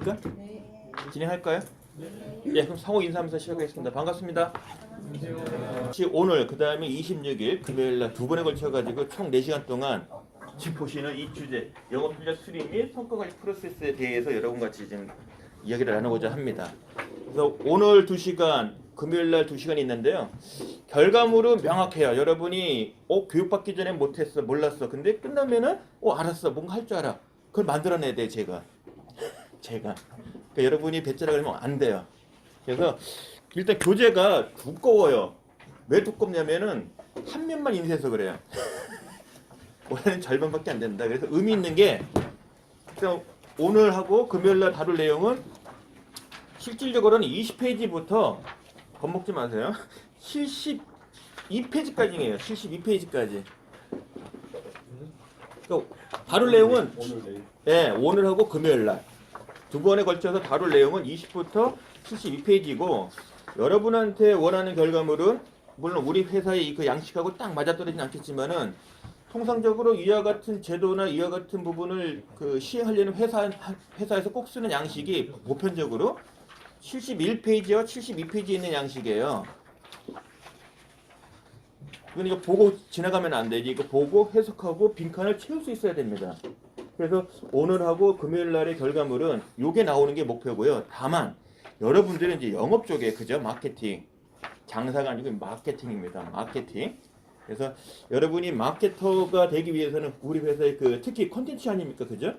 그러니까 네. 진행할까요? 예, 그럼 상호 인사하면서 시작하겠습니다. 반갑습니다. 오늘 그 다음에 26일 금요일날 두 번에 걸쳐가지고 총 4시간 동안 지금 보시는 이 주제 영업전략 수립 및 성과관리 프로세스에 대해서 여러분 같이 지금 이야기를 나누고자 합니다. 그래서 오늘 2시간 금요일날 2시간이 있는데요. 결과물은 명확해요. 여러분이 교육받기 전에 못했어, 몰랐어. 근데 끝나면은 알았어, 뭔가 할 줄 알아. 그걸 만들어내야 돼 제가. 그러니까 여러분이 배째라 그러면 안 돼요. 그래서 일단 교재가 두꺼워요. 왜 두껍냐면은 한 면만 인쇄해서 그래요. 원래는 절반밖에 안 된다. 그래서 의미 있는 게 오늘 하고 금요일날 다룰 내용은 실질적으로는 20페이지부터 겁먹지 마세요. 72페이지까지예요. 72페이지까지. 그러니까 다룰 내용은 오늘 하고 금요일날 두 번에 걸쳐서 다룰 내용은 20부터 72페이지고 여러분한테 원하는 결과물은 물론 우리 회사의 그 양식하고 딱 맞아떨어지진 않겠지만은 통상적으로 이와 같은 제도나 이와 같은 부분을 시행하려는 회사에서 꼭 쓰는 양식이 보편적으로 71페이지와 72페이지에 있는 양식이에요. 이건 이거 보고 지나가면 안 되지. 이거 보고 해석하고 빈칸을 채울 수 있어야 됩니다. 그래서 오늘하고 금요일 날의 결과물은 요게 나오는 게 목표고요. 다만 여러분들은 이제 영업 쪽에 그죠? 마케팅. 장사가 아니고 마케팅입니다. 마케팅. 그래서 여러분이 마케터가 되기 위해서는 우리 회사의 특히 콘텐츠 아닙니까? 그죠?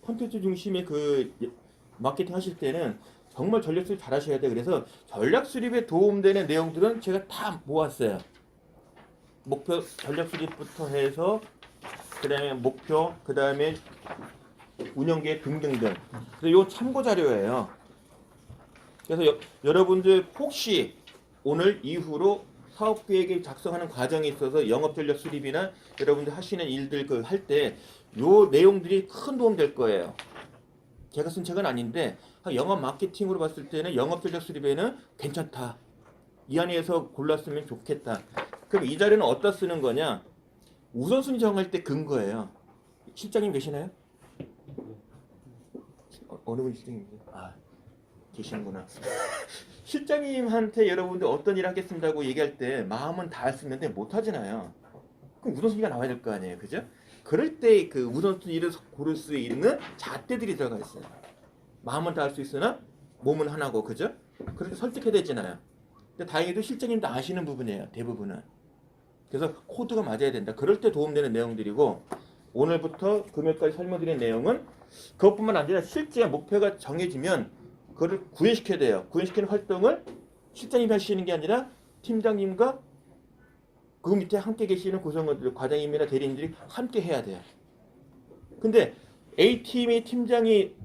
콘텐츠 중심의 마케팅 하실 때는 정말 전략 수립 잘 하셔야 돼요. 그래서 전략 수립에 도움되는 내용들은 제가 다 모았어요. 목표 전략 수립부터 해서 그다음에 목표, 그다음에 운영계획 등등등. 그래서 요 참고 자료예요. 그래서 여러분들 혹시 오늘 이후로 사업 계획을 작성하는 과정에 있어서 영업 전략 수립이나 여러분들 하시는 일들 할 때 요 내용들이 큰 도움 될 거예요. 제가 쓴 책은 아닌데 영업 마케팅으로 봤을 때는 영업 전략 수립에는 괜찮다. 이 안에서 골랐으면 좋겠다. 그럼 이 자료는 어디다 쓰는 거냐? 우선순위 정할 때 근거예요. 실장님 계시나요? 어느 분 실장님이세요? 계시는구나. 실장님한테 여러분들 어떤 일 하겠습니다고 얘기할 때 마음은 다 할 수 있는데 못 하잖아요. 그럼 우선순위가 나와야 될 거 아니에요. 그죠? 그럴 때 그 우선순위를 고를 수 있는 잣대들이 들어가 있어요. 마음은 다 할 수 있으나 몸은 하나고, 그죠? 그렇게 설득해야 되잖아요. 근데 다행히도 실장님도 아시는 부분이에요. 대부분은. 그래서 코드가 맞아야 된다. 그럴 때 도움되는 내용들이고 오늘부터 금요일까지 설명드린 내용은 그것뿐만 아니라 실제 목표가 정해지면 그걸 구현시켜야 돼요. 구현시키는 활동을 실장님이 하시는 게 아니라 팀장님과 그 밑에 함께 계시는 구성원들, 과장님이나 대리인들이 함께 해야 돼요. 근데 A팀의 팀장이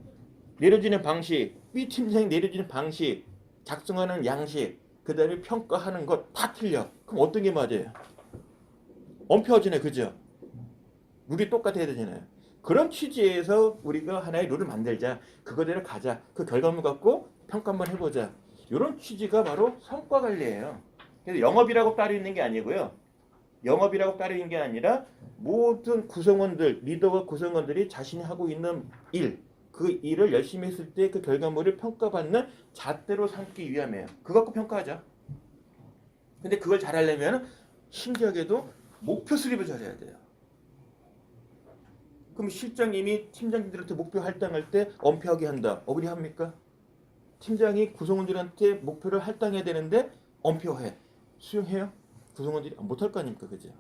내려주는 방식, B팀장이 내려주는 방식, 작성하는 양식, 그 다음에 평가하는 것 다 틀려. 그럼 어떤 게 맞아요? 엄폐하잖아요. 그죠? 룰이 똑같아야 되잖아요. 그런 취지에서 우리가 하나의 룰을 만들자. 그거대로 가자. 그 결과물 갖고 평가 한번 해보자. 이런 취지가 바로 성과관리예요. 그래서 영업이라고 따로 있는 게 아니고요. 영업이라고 따로 있는 게 아니라 모든 구성원들, 리더와 구성원들이 자신이 하고 있는 일, 그 일을 열심히 했을 때 그 결과물을 평가받는 잣대로 삼기 위함이에요. 그거 갖고 평가하자. 근데 그걸 잘하려면 신기하게도 목표 수립을 잘해야 돼요. 그럼 실장님이 팀장님들한테 목표 할당할 때 엄폐하게 한다. 억울합니까? 팀장이 구성원들한테 목표를 할당해야 되는데 엄폐해. 수용해요? 구성원들이 못할 거 아닙니까? 그죠?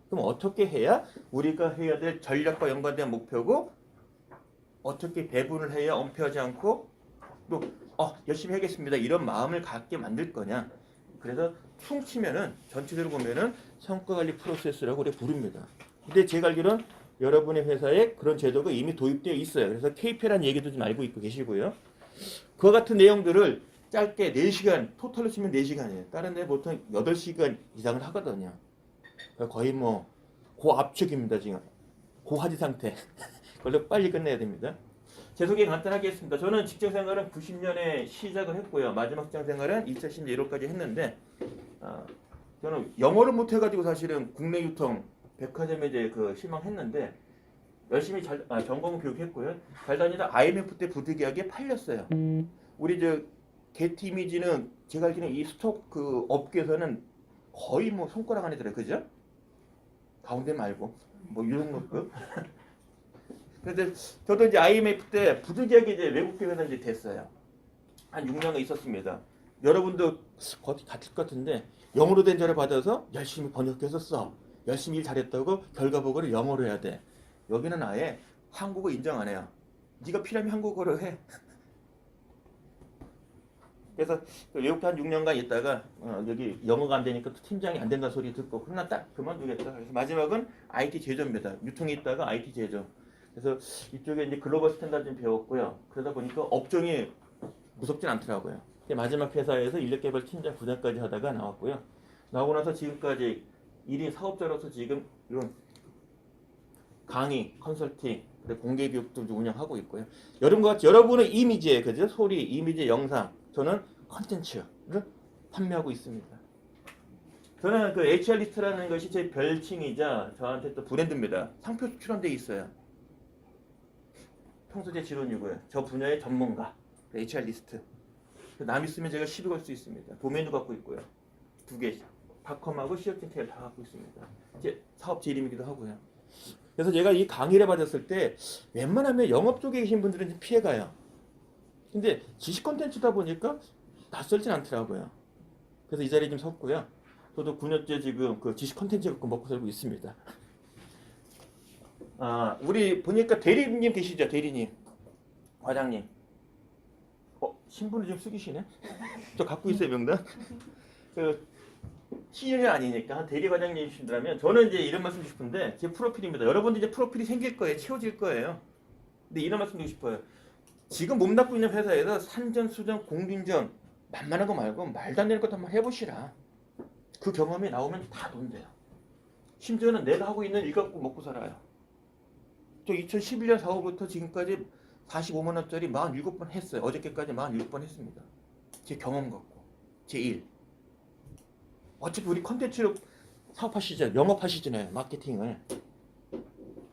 그럼 어떻게 해야 우리가 해야 될 전략과 연관된 목표고 어떻게 배분을 해야 엄폐하지 않고 또 열심히 하겠습니다. 이런 마음을 갖게 만들 거냐? 그래서 퉁치면은 전체적으로 보면은 성과관리 프로세스라고 우리 부릅니다. 근데 제가 알기로는 여러분의 회사에 그런 제도가 이미 도입되어 있어요. 그래서 KP라는 얘기도 좀 알고 있고 계시고요. 그와 같은 내용들을 짧게 4시간, 토탈로 치면 4시간이에요. 다른 데 보통 8시간 이상을 하거든요. 거의 고압축입니다. 지금. 고하지 상태. 그걸로 빨리 끝내야 됩니다. 제 소개 간단하게 했습니다. 저는 직장생활은 90년에 시작을 했고요. 마지막 직장생활은 2010년 1월까지 했는데 저는 영어를 못해가지고 사실은 국내 유통 백화점에 이제 실망했는데 열심히 전공 교육했고요. 잘 다니다 IMF 때 부득이하게 팔렸어요. 우리 저 게티 이미지는 제가 알기로는 이 스톡 그 업계에서는 거의 뭐 손가락 안에 들어요. 그죠? 가운데 말고 뭐 이런 거. 그런데 저도 이제 IMF 때 부득이하게 이제 외국 교회에서 이제 됐어요. 한 6년간 있었습니다. 여러분도 거의 같을 것 같은데 영어로 된 자를 받아서 열심히 번역해서 써. 열심히 일 잘했다고 결과 보고를 영어로 해야 돼. 여기는 아예 한국어 인정 안 해요. 네가 필요하면 한국어로 해. 그래서 외국에 한 6년간 있다가 여기 영어가 안 되니까 또 팀장이 안 된다 소리 듣고 그러나 딱 그만두겠다. 그래서 마지막은 IT 제조입니다. 유통에 있다가 IT 제조. 그래서 이쪽에 이제 글로벌 스탠다드 좀 배웠고요. 그러다 보니까 업종이 무섭진 않더라고요. 마지막 회사에서 인력개발 팀장 부장까지 하다가 나왔고요. 나오고 나서 지금까지 1인 사업자로서 지금 이런 강의, 컨설팅, 공개 교육도 운영하고 있고요. 여러분은 이미지에 그죠? 소리, 이미지, 영상. 저는 컨텐츠를 판매하고 있습니다. 저는 그 HR 리스트라는 것이 제 별칭이자 저한테 또 브랜드입니다. 상표 출원돼 있어요. 평소 제 지론이고요. 저 분야의 전문가, HR 리스트. 남 있으면 제가 시비 걸 수 있습니다. 도메인도 갖고 있고요. 2개, 닷컴하고 시어팅테일 다 갖고 있습니다. 제 사업 제 이름이기도 하고요. 그래서 제가 이 강의를 받았을 때 웬만하면 영업 쪽에 계신 분들은 좀 피해가요. 근데 지식 콘텐츠다 보니까 낯설진 않더라고요. 그래서 이 자리에 좀 섰고요. 저도 9년째 지금 그 지식 콘텐츠 갖고 먹고 살고 있습니다. 우리 보니까 대리님 계시죠? 대리님. 과장님. 신분을 좀 숙이시네? 저 갖고 있어요, 명단. 시즌이 아니니까 대리 과장님이시라면 저는 이제 이런 말씀 드리고 싶은데 제 프로필입니다. 여러분들 이제 프로필이 생길 거예요. 채워질 거예요. 근데 이런 말씀 드리고 싶어요. 지금 몸담고 있는 회사에서 산전, 수전, 공빙전 만만한 거 말고 말도 안 되는 것도 한번 해보시라. 그 경험이 나오면 다 돈 돼요. 심지어는 내가 하고 있는 일 갖고 먹고 살아요. 저 2011년 4월부터 지금까지 45만 원짜리 47번 했어요. 어저께까지 47번 했습니다. 제 경험 갖고 제 일. 어차피 우리 컨텐츠로 사업하시잖아요. 영업하시잖아요. 마케팅을.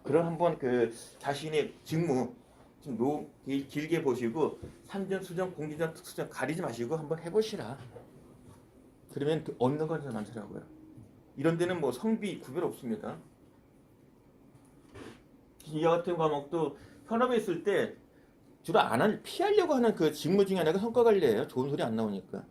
그럼 한번 그 자신의 직무 좀 길게 보시고 산전, 수전, 공기전, 특수전 가리지 마시고 한번 해보시라. 그러면 얻는 건 좀 많더라고요. 이런 데는 뭐 성비 구별 없습니다. 이 같은 과목도 현업에 있을 때 주로 피하려고 하는 그 직무 중에 하나가 성과 관리예요. 좋은 소리 안 나오니까.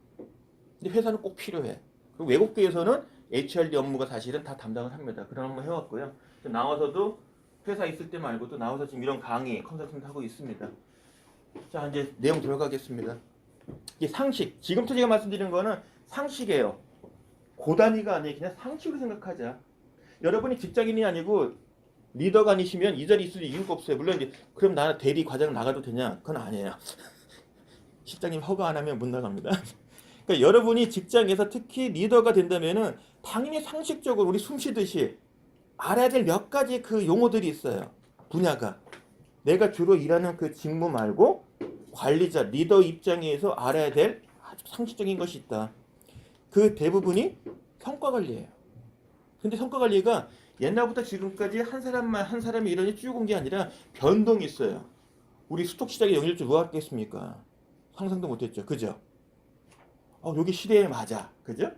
근데 회사는 꼭 필요해. 그리고 외국계에서는 HRD 업무가 사실은 다 담당을 합니다. 그런 업무 해왔고요. 나와서도 회사 있을 때 말고도 나와서 지금 이런 강의, 컨설팅도 하고 있습니다. 자, 이제 내용 들어가겠습니다. 이게 상식. 지금부터 제가 말씀드리는 거는 상식이에요. 고단위가 아니라 그냥 상식으로 생각하자. 여러분이 직장인이 아니고 리더가 아니시면 이 자리에 있을 이유가 없어요. 물론 이제 그럼 나 대리 과장 나가도 되냐? 그건 아니에요. 실장님 허가 안 하면 못 나갑니다. 그러니까 여러분이 직장에서 특히 리더가 된다면은 당연히 상식적으로 우리 숨 쉬듯이 알아야 될 몇 가지 그 용어들이 있어요. 분야가. 내가 주로 일하는 그 직무 말고 관리자, 리더 입장에서 알아야 될 아주 상식적인 것이 있다. 그 대부분이 성과 관리예요. 근데 성과 관리가 옛날부터 지금까지 한 사람이 이런이 쭉 온 게 아니라 변동이 있어요. 우리 스톡 시장에 영향을 누가 했겠습니까? 상상도 못했죠. 그죠? 여기 시대에 맞아. 그죠?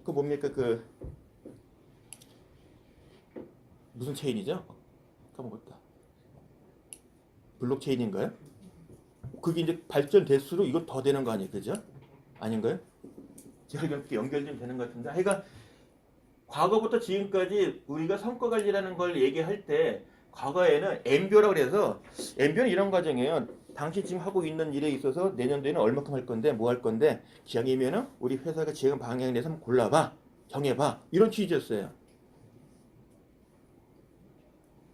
그 뭡니까? 그 무슨 체인이죠? 까먹었다. 블록체인인가요? 그게 이제 발전될수록 이거 더 되는 거 아니에요? 그죠? 아닌가요? 제가 이렇게 연결 좀 되는 것 같은데 하여간 과거부터 지금까지 우리가 성과 관리라는 걸 얘기할 때 과거에는 MBO라고 그래서 MBO는 이런 과정이에요. 당신 지금 하고 있는 일에 있어서 내년도에는 얼마큼 할 건데 뭐 할 건데 기왕이면은 우리 회사가 지금 방향에 대해서 한번 골라봐. 정해봐. 이런 취지였어요.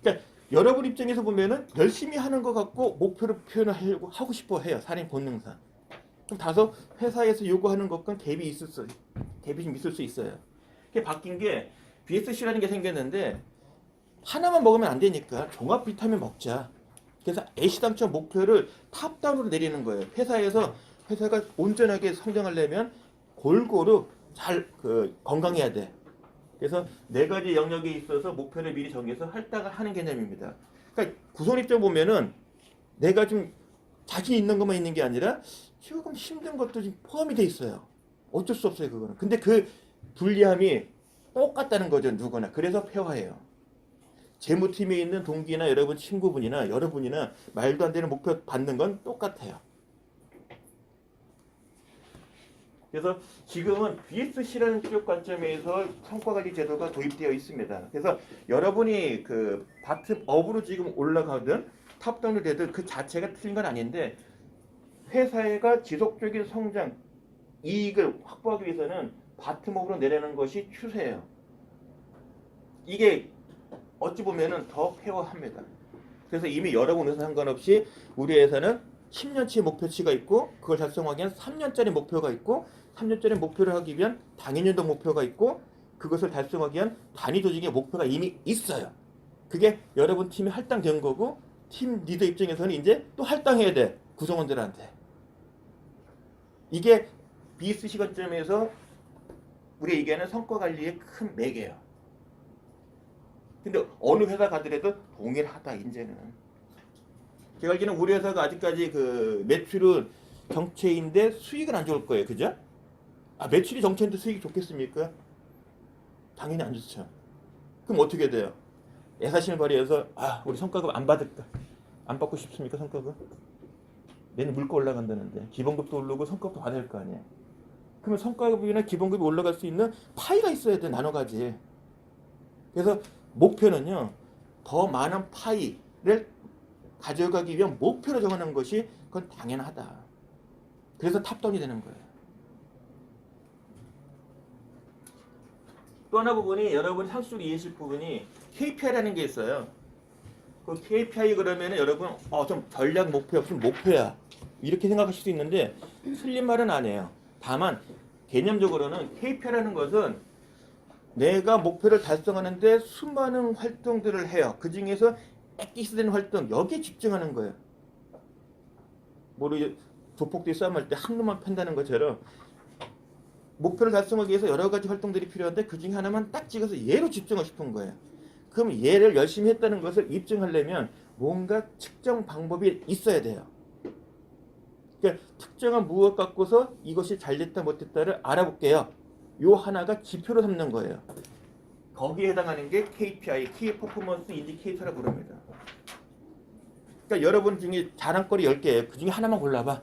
그러니까 여러분 입장에서 보면은 열심히 하는 것 같고 목표를 표현하려고 하고 싶어 해요. 사람 본능상. 그럼 다소 회사에서 요구하는 것과 갭이 좀 있을 수 있어요. 그게 바뀐 게 BSC라는 게 생겼는데 하나만 먹으면 안 되니까 종합 비타민 먹자. 그래서 애시당초 목표를 탑다운으로 내리는 거예요. 회사가 온전하게 성장하려면 골고루 잘 건강해야 돼. 그래서 네 가지 영역에 있어서 목표를 미리 정해서 할당을 하는 개념입니다. 그러니까 구성 입장 보면은 내가 좀 자신 있는 것만 있는 게 아니라 조금 힘든 것도 좀 포함이 돼 있어요. 어쩔 수 없어요, 그거는. 근데 그 불리함이 똑같다는 거죠, 누구나. 그래서 폐화해요. 재무팀에 있는 동기나 여러분 친구분이나 여러분이나 말도 안 되는 목표 받는 건 똑같아요. 그래서 지금은 BSC라는 쪽 관점에서 성과관리 제도가 도입되어 있습니다. 그래서 여러분이 그 바텀업으로 지금 올라가든 탑다운이 되든 그 자체가 틀린 건 아닌데 회사가 지속적인 성장, 이익을 확보하기 위해서는 바텀업으로 내려는 것이 추세예요. 이게 어찌 보면은 더 폐화합니다. 그래서 이미 여러분 회사 상관없이 우리 회사는 10년치 목표치가 있고 그걸 달성하기 위한 3년짜리 목표가 있고 3년짜리 목표를 하기 위한 당연연도 목표가 있고 그것을 달성하기 위한 단위 조직의 목표가 이미 있어요. 그게 여러분 팀이 할당된 거고 팀 리더 입장에서는 이제 또 할당해야 돼. 구성원들한테. 이게 BSC 관점에서 우리가 얘기하는 성과관리의 큰 매개예요. 근데 어느 회사 가더라도 동일하다 이제는. 제가 알기로는 우리 회사가 아직까지 그 매출은 정체인데 수익은 안 좋을 거예요. 그죠? 아, 매출이 정체인데 수익이 좋겠습니까? 당연히 안 좋죠. 그럼 어떻게 돼요? 애사심을 발휘해서 우리 성과급 안 받을까? 안 받고 싶습니까? 성과급? 내년 물가 올라간다는데 기본급도 오르고 성과급도 받아야 할 거 아니에요. 그러면 성과급이나 기본급이 올라갈 수 있는 파이가 있어야 돼. 나눠가지. 그래서 목표는요. 더 많은 파이를 가져가기 위한 목표를 정하는 것이 그건 당연하다. 그래서 탑다운이 되는 거예요. 또 하나 부분이 여러분이 상식적으로 이해하실 부분이 KPI라는 게 있어요. 그 KPI 그러면은 여러분 좀 전략 목표 없으면 목표야 이렇게 생각하실 수 있는데 틀린 말은 아니에요. 다만 개념적으로는 KPI라는 것은 내가 목표를 달성하는데 수많은 활동들을 해요. 그 중에서 엑기스된 활동 여기에 집중하는 거예요. 모르게 조폭들이 싸움할 때 한 놈만 팬다는 것처럼 목표를 달성하기 위해서 여러 가지 활동들이 필요한데 그 중에 하나만 딱 찍어서 얘로 집중하고 싶은 거예요. 그럼 얘를 열심히 했다는 것을 입증하려면 뭔가 측정 방법이 있어야 돼요. 그러니까 특정한 무엇 갖고서 이것이 잘됐다 못됐다를 알아볼게요. 요 하나가 지표로 삼는 거예요. 거기에 해당하는 게 KPI, Key Performance Indicator라고 부릅니다. 그러니까 여러분 중에 자랑거리 10개예요. 그 중에 하나만 골라봐.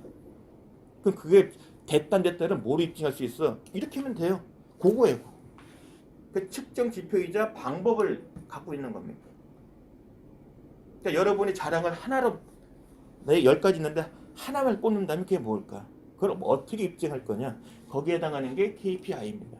그럼 그게 됐다 안 됐다를 뭐로 입증할 수 있어? 이렇게 하면 돼요. 그거예요. 그 측정 지표이자 방법을 갖고 있는 겁니다. 그러니까 여러분이 자랑을 하나로 내 10가지 있는데 하나만 꽂는다면 그게 뭘까? 그걸 어떻게 입증할 거냐? 거기에 해당하는 게 KPI입니다.